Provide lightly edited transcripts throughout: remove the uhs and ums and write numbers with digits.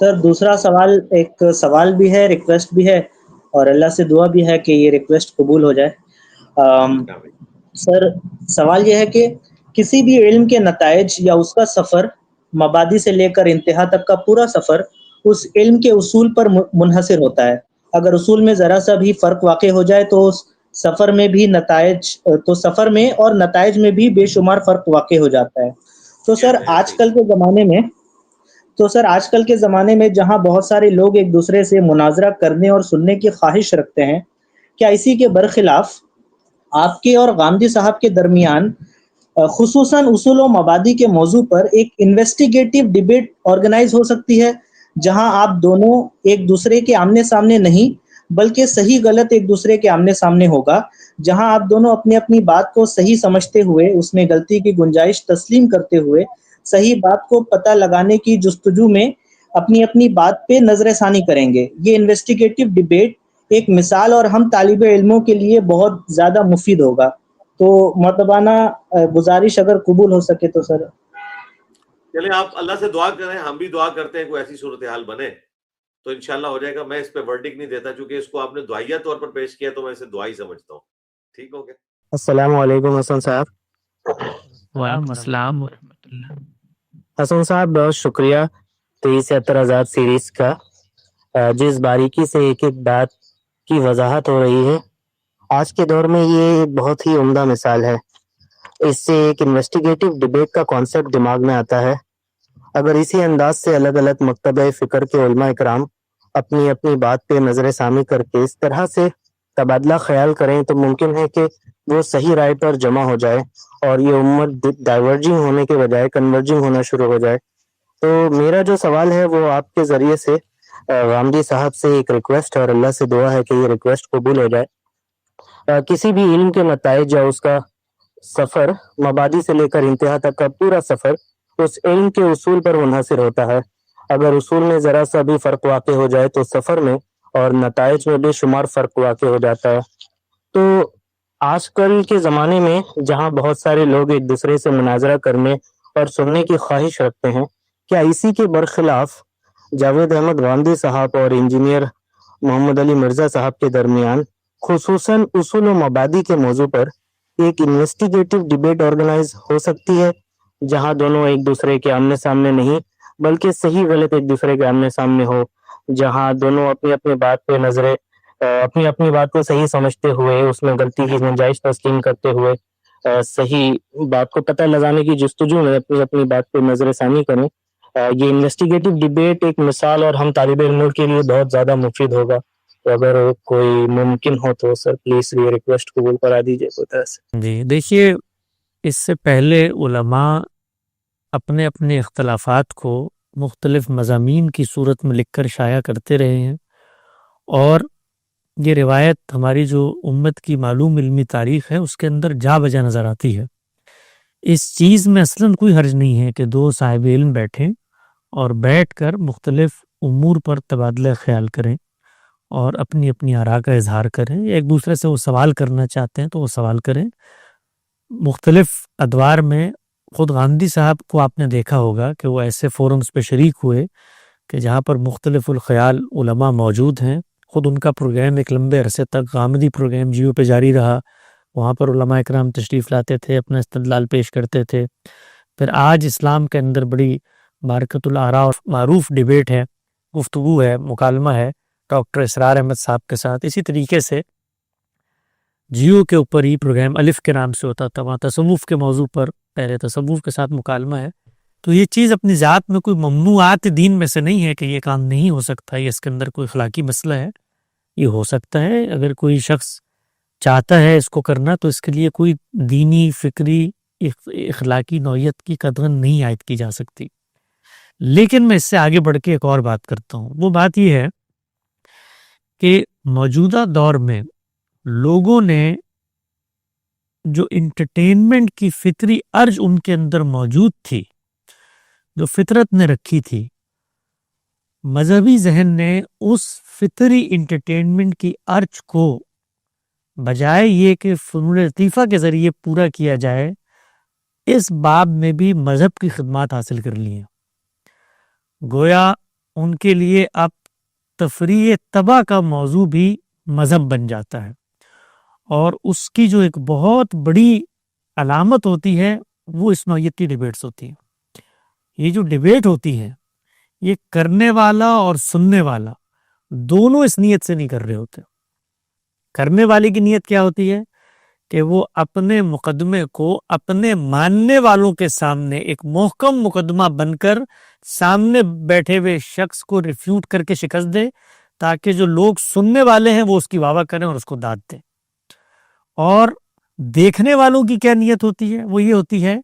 سر دوسرا سوال ایک سوال بھی ہے، ریکویسٹ بھی ہے، اور اللہ سے دعا بھی ہے کہ یہ ریکویسٹ قبول ہو جائے۔ سر سوال یہ ہے کہ کسی بھی علم کے نتائج یا اس کا سفر، مبادی سے لے کر انتہا تک کا پورا سفر اس علم کے اصول پر منحصر ہوتا ہے۔ اگر اصول میں ذرا سا بھی فرق واقع ہو جائے تو سفر میں بھی سفر میں اور نتائج میں بھی بے شمار فرق واقع ہو جاتا ہے۔ تو سر آج کل کے زمانے میں جہاں بہت سارے لوگ ایک دوسرے سے مناظرہ کرنے اور سننے کی خواہش رکھتے ہیں، کیا اسی کے برخلاف آپ کے اور غامدی صاحب کے درمیان خصوصاً اصول و مبادی کے موضوع پر ایک انویسٹیگیٹو ڈیبیٹ آرگنائز ہو سکتی ہے، جہاں آپ دونوں ایک دوسرے کے آمنے سامنے نہیں بلکہ صحیح غلط ایک دوسرے کے آمنے سامنے ہوگا، جہاں آپ دونوں اپنی اپنی بات کو صحیح سمجھتے ہوئے اس میں غلطی کی گنجائش تسلیم کرتے ہوئے صحیح بات کو پتہ لگانے کی جستجو میں اپنی اپنی بات پہ نظر ثانی کریں گے؟ یہ انویسٹیگیٹو ڈیبیٹ ایک مثال اور ہم طالب علموں کے لیے بہت زیادہ مفید ہوگا۔ تو مرتبانہ گزارش اگر قبول ہو سکے تو سر۔ چلیں آپ اللہ سے دعا کریں، ہم بھی دعا کرتے ہیں کوئی ایسی صورتحال بنے تو انشاءاللہ ہو جائے گا۔ میں اس پہ ورڈک نہیں دیتا چونکہ اس کو آپ نے دعائیہ طور پر پیش کیا تو میں اسے دعائی سمجھتا ہوں۔ ٹھیک ہو گیا؟ السلام علیکم حسن صاحب۔ وعلیکم السلام ورحمۃ اللہ۔ حسن صاحب بہت شکریہ 23 اعتراضات سیریز کا، جس باریکی سے ایک ایک بات کی وضاحت ہو رہی ہے۔ آج کے دور میں یہ بہت ہی عمدہ مثال ہے۔ اس سے ایک انویسٹیگیٹو ڈیبیٹ کا کانسیپٹ دماغ میں آتا ہے۔ اگر اسی انداز سے الگ الگ مکتبہ فکر کے علماء اکرام اپنی اپنی بات پہ نظر ثانی کر کے اس طرح سے تبادلہ خیال کریں تو ممکن ہے کہ وہ صحیح رائے پر جمع ہو جائے اور یہ امت ڈائیورجنگ ہونے کے بجائے کنورجنگ ہونا شروع ہو جائے۔ تو میرا جو سوال ہے وہ آپ کے ذریعے سے غامدی صاحب سے ایک ریکویسٹ ہے اور اللہ سے دعا ہے کہ یہ ریکویسٹ قبول ہو جائے۔ کسی بھی علم کے نتائج یا اس کا سفر، مبادی سے لے کر انتہا تک کا پورا سفر اس علم کے اصول پر منحصر ہوتا ہے۔ اگر اصول میں ذرا سا بھی فرق واقع ہو جائے تو سفر میں اور نتائج میں بے شمار فرق واقع ہو جاتا ہے۔ تو آج کل کے زمانے میں جہاں بہت سارے لوگ ایک دوسرے سے مناظرہ کرنے اور سننے کی خواہش رکھتے ہیں، کیا اسی کے برخلاف جاوید احمد غامدی صاحب اور انجینئر محمد علی مرزا صاحب کے درمیان خصوصاً اصول و مبادی کے موضوع پر ایک انویسٹیگیٹو ڈیبیٹ آرگنائز ہو سکتی ہے، جہاں دونوں ایک دوسرے کے آمنے سامنے نہیں بلکہ صحیح غلط ایک دوسرے کے آمنے سامنے ہو، جہاں دونوں اپنی اپنی بات پہ اپنی اپنی بات کو صحیح سمجھتے ہوئے اس میں غلطی کی گنجائش تسلیم کرتے ہوئے صحیح بات کو پتہ لگانے کی جستجو میں اپنی اپنی بات پہ نظر ثانی کریں۔ یہ انویسٹیگیٹو ڈیبیٹ ایک مثال اور ہم طالب علموں کے لیے بہت زیادہ مفید ہوگا۔ تو اگر کوئی ممکن ہو تو سر پلیز یہ ریکویسٹ قبول کرا دیجیے کوئی طرح سے۔ جی دیکھیے، اس سے پہلے علماء اپنے اپنے اختلافات کو مختلف مضامین کی صورت میں لکھ کر شائع کرتے رہے ہیں، اور یہ روایت ہماری جو امت کی معلوم علمی تاریخ ہے اس کے اندر جا بجا نظر آتی ہے۔ اس چیز میں اصلاً کوئی حرج نہیں ہے کہ دو صاحب علم بیٹھیں اور بیٹھ کر مختلف امور پر تبادلہ خیال کریں اور اپنی اپنی آراء کا اظہار کریں، ایک دوسرے سے وہ سوال کرنا چاہتے ہیں تو وہ سوال کریں۔ مختلف ادوار میں خود غامدی صاحب کو آپ نے دیکھا ہوگا کہ وہ ایسے فورمز پہ شریک ہوئے کہ جہاں پر مختلف الخیال علماء موجود ہیں۔ خود ان کا پروگرام ایک لمبے عرصے تک غامدی پروگرام جیو پہ جاری رہا، وہاں پر علماء اکرام تشریف لاتے تھے، اپنا استدلال پیش کرتے تھے۔ پھر آج اسلام کے اندر بڑی بارکۃ الآراء اور معروف ڈیبیٹ ہے، گفتگو ہے، مکالمہ ہے ڈاکٹر اسرار احمد صاحب کے ساتھ۔ اسی طریقے سے جیو کے اوپر ہی پروگرام الف کے نام سے ہوتا تھا، وہاں تصوف کے موضوع پر پہلے تصوف کے ساتھ مکالمہ ہے۔ تو یہ چیز اپنی ذات میں کوئی ممنوعات دین میں سے نہیں ہے کہ یہ کام نہیں ہو سکتا، یہ اس کے اندر کوئی اخلاقی مسئلہ ہے، یہ ہو سکتا ہے۔ اگر کوئی شخص چاہتا ہے اس کو کرنا تو اس کے لیے کوئی دینی، فکری، اخلاقی نوعیت کی قدغن نہیں عائد کی جا سکتی۔ لیکن میں اس سے آگے بڑھ کے ایک اور بات کرتا ہوں۔ وہ بات یہ ہے کہ موجودہ دور میں لوگوں نے جو انٹرٹینمنٹ کی فطری ارج ان کے اندر موجود تھی، جو فطرت نے رکھی تھی، مذہبی ذہن نے اس فطری انٹرٹینمنٹ کی ارج کو بجائے یہ کہ فنون لطیفہ کے ذریعے پورا کیا جائے، اس باب میں بھی مذہب کی خدمات حاصل کر لی ہیں۔ گویا ان کے لیے اب تفریح طبع کا موضوع بھی مذہب بن جاتا ہے، اور اس کی جو ایک بہت بڑی علامت ہوتی ہے وہ اس نوعیت کی ڈیبیٹس ہوتی ہیں۔ یہ جو ڈیبیٹ ہوتی ہے یہ کرنے والا اور سننے والا دونوں اس نیت سے نہیں کر رہے ہوتے۔ کرنے والے کی نیت کیا ہوتی ہے کہ وہ اپنے مقدمے کو اپنے ماننے والوں کے سامنے ایک محکم مقدمہ بن کر سامنے بیٹھے ہوئے شخص کو ریفیوٹ کر کے شکست دے، تاکہ جو لوگ سننے والے ہیں وہ اس کی واہ واہ کریں اور اس کو داد دیں۔ اور دیکھنے والوں کی کیا نیت ہوتی ہے؟ وہ یہ ہوتی ہے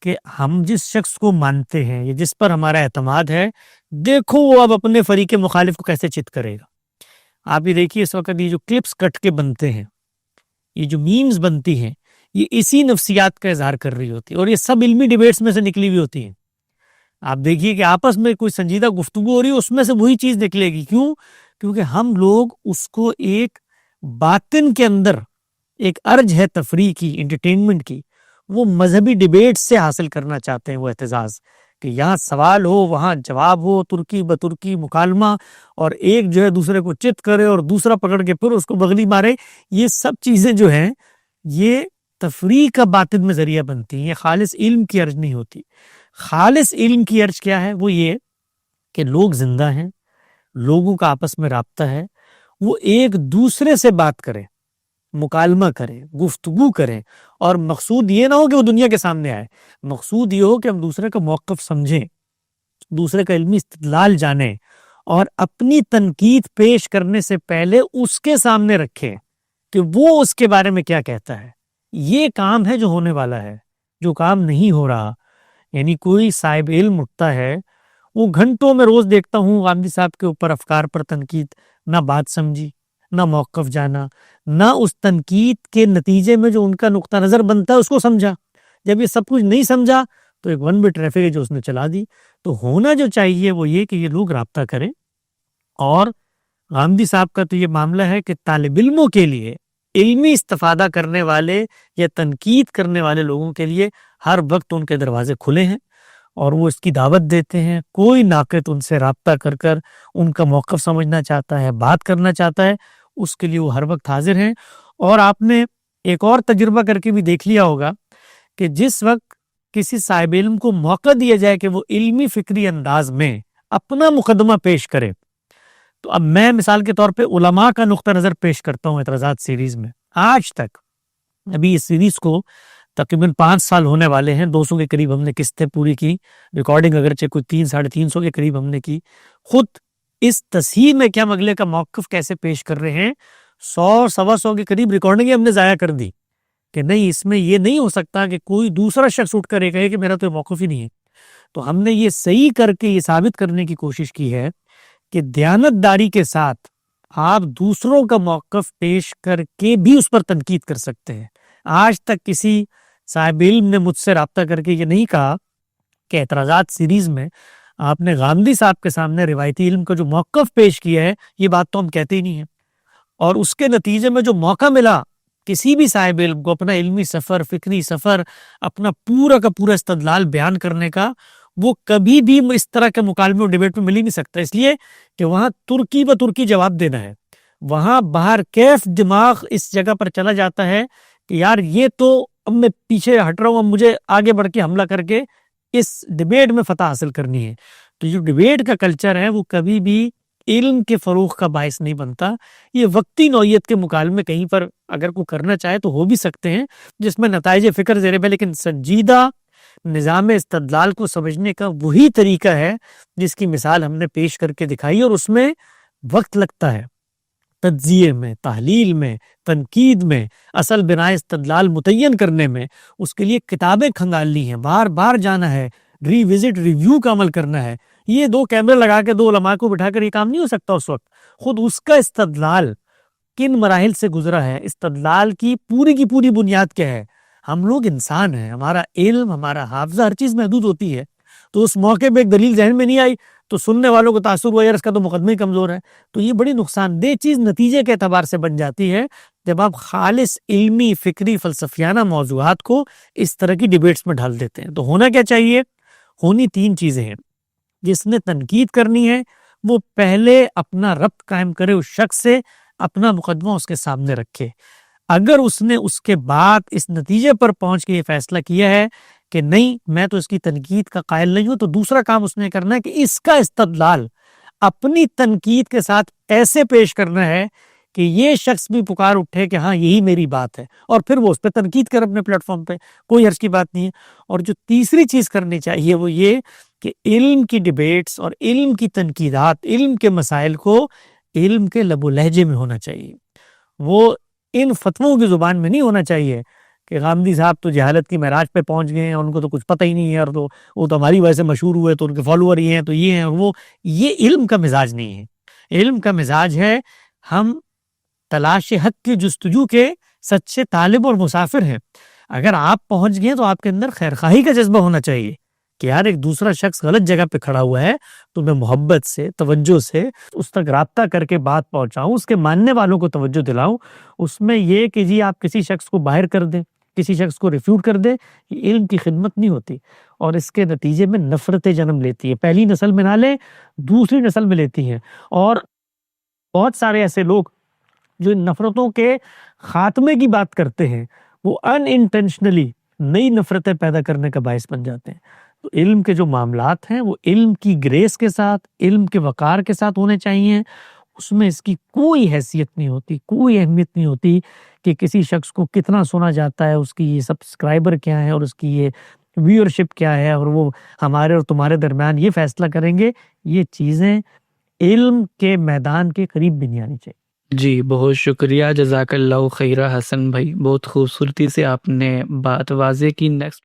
کہ ہم جس شخص کو مانتے ہیں یا جس پر ہمارا اعتماد ہے، دیکھو وہ اب اپنے فریق مخالف کو کیسے چت کرے گا۔ آپ یہ دیکھیے اس وقت یہ جو کلپس کٹ کے بنتے ہیں، یہ جو میمز بنتی ہیں، یہ اسی نفسیات کا اظہار کر رہی ہوتی ہے، اور یہ سب علمی ڈیبیٹس میں سے نکلی ہوئی ہوتی ہیں۔ آپ دیکھیے کہ آپس میں کوئی سنجیدہ گفتگو ہو رہی ہے، اس میں سے وہی چیز نکلے گی۔ کیوں؟ کیونکہ ہم لوگ اس کو ایک باطن کے اندر ایک ارج ہے تفریح کی، انٹرٹینمنٹ کی، وہ مذہبی ڈیبیٹ سے حاصل کرنا چاہتے ہیں وہ اعتزاز، کہ یہاں سوال ہو وہاں جواب ہو، ترکی بترکی مکالمہ، اور ایک جو ہے دوسرے کو چت کرے اور دوسرا پکڑ کے پھر اس کو بغلی مارے۔ یہ سب چیزیں جو ہیں یہ تفریح کا باطن میں ذریعہ بنتی ہیں، یہ خالص علم کی ارج نہیں ہوتی۔ خالص علم کی ارج کیا ہے؟ وہ یہ کہ لوگ زندہ ہیں، لوگوں کا آپس میں رابطہ ہے، وہ ایک دوسرے سے بات کریں، مکالمہ کریں، گفتگو کریں، اور مقصود یہ نہ ہو کہ وہ دنیا کے سامنے آئے، مقصود یہ ہو کہ ہم دوسرے کا موقف سمجھیں، دوسرے کا علمی استدلال جانیں، اور اپنی تنقید پیش کرنے سے پہلے اس کے سامنے رکھیں کہ وہ اس کے بارے میں کیا کہتا ہے۔ یہ کام ہے جو ہونے والا ہے۔ جو کام نہیں ہو رہا، یعنی کوئی صاحب علم اٹھتا ہے، وہ گھنٹوں میں روز دیکھتا ہوں غامدی صاحب کے اوپر افکار پر تنقید، نہ بات سمجھی، نہ موقف جانا، نہ اس تنقید کے نتیجے میں جو ان کا نقطہ نظر بنتا ہے اس کو سمجھا۔ جب یہ سب کچھ نہیں سمجھا تو ایک ون وے ٹریفک ہے جو اس نے چلا دی۔ تو ہونا جو چاہیے وہ یہ کہ یہ لوگ رابطہ کریں، اور غامدی صاحب کا تو یہ معاملہ ہے کہ طالب علموں کے لیے، علمی استفادہ کرنے والے یا تنقید کرنے والے لوگوں کے لیے ہر وقت ان کے دروازے کھلے ہیں، اور وہ اس کی دعوت دیتے ہیں۔ کوئی ناقد ان سے رابطہ کر کر ان کا موقف سمجھنا چاہتا ہے، بات کرنا چاہتا ہے، اس کے لیے وہ ہر وقت حاضر ہیں۔ اور آپ نے ایک اور تجربہ کر کے بھی دیکھ لیا ہوگا کہ جس وقت کسی صاحب علم کو موقع دیا جائے کہ وہ علمی فکری انداز میں اپنا مقدمہ پیش کرے، تو اب میں مثال کے طور پہ علماء کا نقطہ نظر پیش کرتا ہوں اعتراضات سیریز میں۔ آج تک ابھی اس سیریز کو تقریباً 5 سال ہونے والے ہیں، 200 کے قریب ہم نے قسطیں پوری کی، ریکارڈنگ اگرچہ کوئی 300-350 کے قریب ہم نے کی۔ خود اس تصحیح میں کہ ہم اگلے کا موقف کیسے پیش کر رہے ہیں، 100-125 کے قریب ریکارڈنگیں ہم نے ضائع کر دی کہ نہیں، اس میں یہ نہیں ہو سکتا کہ کوئی دوسرا شخص اٹھ کر یہ کہے کہ میرا تو موقف ہی نہیں ہے۔ تو ہم نے یہ صحیح کر کے یہ ثابت کرنے کی کوشش کی ہے کہ دیانت داری کے ساتھ آپ دوسروں کا موقف پیش کر کے بھی اس پر تنقید کر سکتے ہیں۔ آج تک کسی صاحب علم نے مجھ سے رابطہ کر کے یہ نہیں کہا کہ اعتراضات سیریز میں آپ نے غامدی صاحب کے سامنے روایتی علم کا جو موقف پیش کیا ہے، یہ بات تو ہم کہتے ہی نہیں ہیں۔ اور اس کے نتیجے میں جو موقع ملا کسی بھی صاحب علم کو اپنا علمی سفر، فکری سفر، اپنا پورا کا پورا استدلال بیان کرنے کا، وہ کبھی بھی اس طرح کے مکالمے اور ڈیبیٹ میں مل ہی نہیں سکتا، اس لیے کہ وہاں ترکی بترکی جواب دینا ہے۔ وہاں باہر کیف دماغ اس جگہ پر چلا جاتا ہے کہ یار یہ تو اب میں پیچھے ہٹ رہا ہوں، اب مجھے آگے بڑھ کے حملہ کر کے اس ڈیبیٹ میں فتح حاصل کرنی ہے۔ تو جو ڈیبیٹ کا کلچر ہے وہ کبھی بھی علم کے فروغ کا باعث نہیں بنتا۔ یہ وقتی نوعیت کے مکالمے کہیں پر اگر کوئی کرنا چاہے تو ہو بھی سکتے ہیں جس میں نتائج فکر زیر ہے، لیکن سنجیدہ نظام استدلال کو سمجھنے کا وہی طریقہ ہے جس کی مثال ہم نے پیش کر کے دکھائی، اور اس میں وقت لگتا ہے، تجزیے میں، تحلیل میں، تنقید میں، اصل بنائے استدلال متعین کرنے میں۔ اس کے لیے کتابیں کھنگالنی ہیں، بار بار جانا ہے، ری وزٹ ریویو کا عمل کرنا ہے۔ یہ 2 کیمرے لگا کے 2 علماء کو بٹھا کر یہ کام نہیں ہو سکتا اس وقت۔ خود اس کا استدلال کن مراحل سے گزرا ہے، استدلال کی پوری بنیاد کیا ہے۔ ہم لوگ انسان ہیں، ہمارا علم، ہمارا حافظہ، ہر چیز محدود ہوتی ہے۔ تو اس موقع پہ ایک دلیل ذہن میں نہیں آئی تو سننے والوں کو تاثر ہوا یار اس کا تو مقدمہ ہی کمزور ہے۔ تو یہ بڑی نقصان دہ چیز نتیجے کے اعتبار سے بن جاتی ہے جب آپ خالص علمی، فکری، فلسفیانہ موضوعات کو اس طرح کی ڈیبیٹس میں ڈھال دیتے ہیں۔ تو ہونا کیا چاہیے؟ ہونی 3 چیزیں ہیں۔ جس نے تنقید کرنی ہے وہ پہلے اپنا ربط قائم کرے اس شخص سے، اپنا مقدمہ اس کے سامنے رکھے. اگر اس نے اس کے بعد اس نتیجے پر پہنچ کے یہ فیصلہ کیا ہے کہ نہیں میں تو اس کی تنقید کا قائل نہیں ہوں، تو دوسرا کام اس نے کرنا ہے کہ اس کا استدلال اپنی تنقید کے ساتھ ایسے پیش کرنا ہے کہ یہ شخص بھی پکار اٹھے کہ ہاں یہی میری بات ہے، اور پھر وہ اس پہ تنقید کرے اپنے پلیٹ فارم پہ. کوئی حرج کی بات نہیں ہے. اور جو تیسری چیز کرنی چاہیے وہ یہ کہ علم کی ڈیبیٹس اور علم کی تنقیدات، علم کے مسائل کو علم کے لب و لہجے میں ہونا چاہیے. وہ ان فتووں کی زبان میں نہیں ہونا چاہیے کہ غامدی صاحب تو جہالت کی معراج پہ پہنچ گئے ہیں اور ان کو تو کچھ پتہ ہی نہیں ہے، اور تو وہ تو ہماری وجہ سے مشہور ہوئے تو ان کے فالوور ہی ہیں تو یہ ہیں وہ. یہ علم کا مزاج نہیں ہے. علم کا مزاج ہے ہم تلاش حق کی جستجو کے سچے طالب اور مسافر ہیں. اگر آپ پہنچ گئے تو آپ کے اندر خیرخواہی کا جذبہ ہونا چاہیے کہ یار ایک دوسرا شخص غلط جگہ پہ کھڑا ہوا ہے تو میں محبت سے، توجہ سے اس تک رابطہ کر کے بات پہنچاؤں، اس کے ماننے والوں کو توجہ دلاؤں. اس میں یہ کہ جی آپ کسی شخص کو باہر کر دیں، کسی شخص کو ریفیوٹ کر دیں، یہ علم کی خدمت نہیں ہوتی، اور اس کے نتیجے میں نفرتیں جنم لیتی ہے. پہلی نسل میں نہ لیں، دوسری نسل میں لیتی ہیں. اور بہت سارے ایسے لوگ جو ان نفرتوں کے خاتمے کی بات کرتے ہیں وہ ان انٹینشنلی نئی نفرتیں پیدا کرنے کا باعث بن جاتے ہیں. تو علم کے جو معاملات ہیں وہ علم کی گریس کے ساتھ، علم کے وقار کے ساتھ ہونے چاہیے. اس میں اس کی کوئی حیثیت نہیں ہوتی، کوئی اہمیت نہیں ہوتی کہ کسی شخص کو کتنا سنا جاتا ہے، اس کی یہ سبسکرائبر کیا ہے اور اس کی یہ ویورشپ کیا ہے، اور وہ ہمارے اور تمہارے درمیان یہ فیصلہ کریں گے. یہ چیزیں علم کے میدان کے قریب بھی نہیں آنی چاہیے. جی بہت شکریہ، جزاک اللہ خیرہ حسن بھائی، بہت خوبصورتی سے آپ نے بات واضح کی. نیکسٹ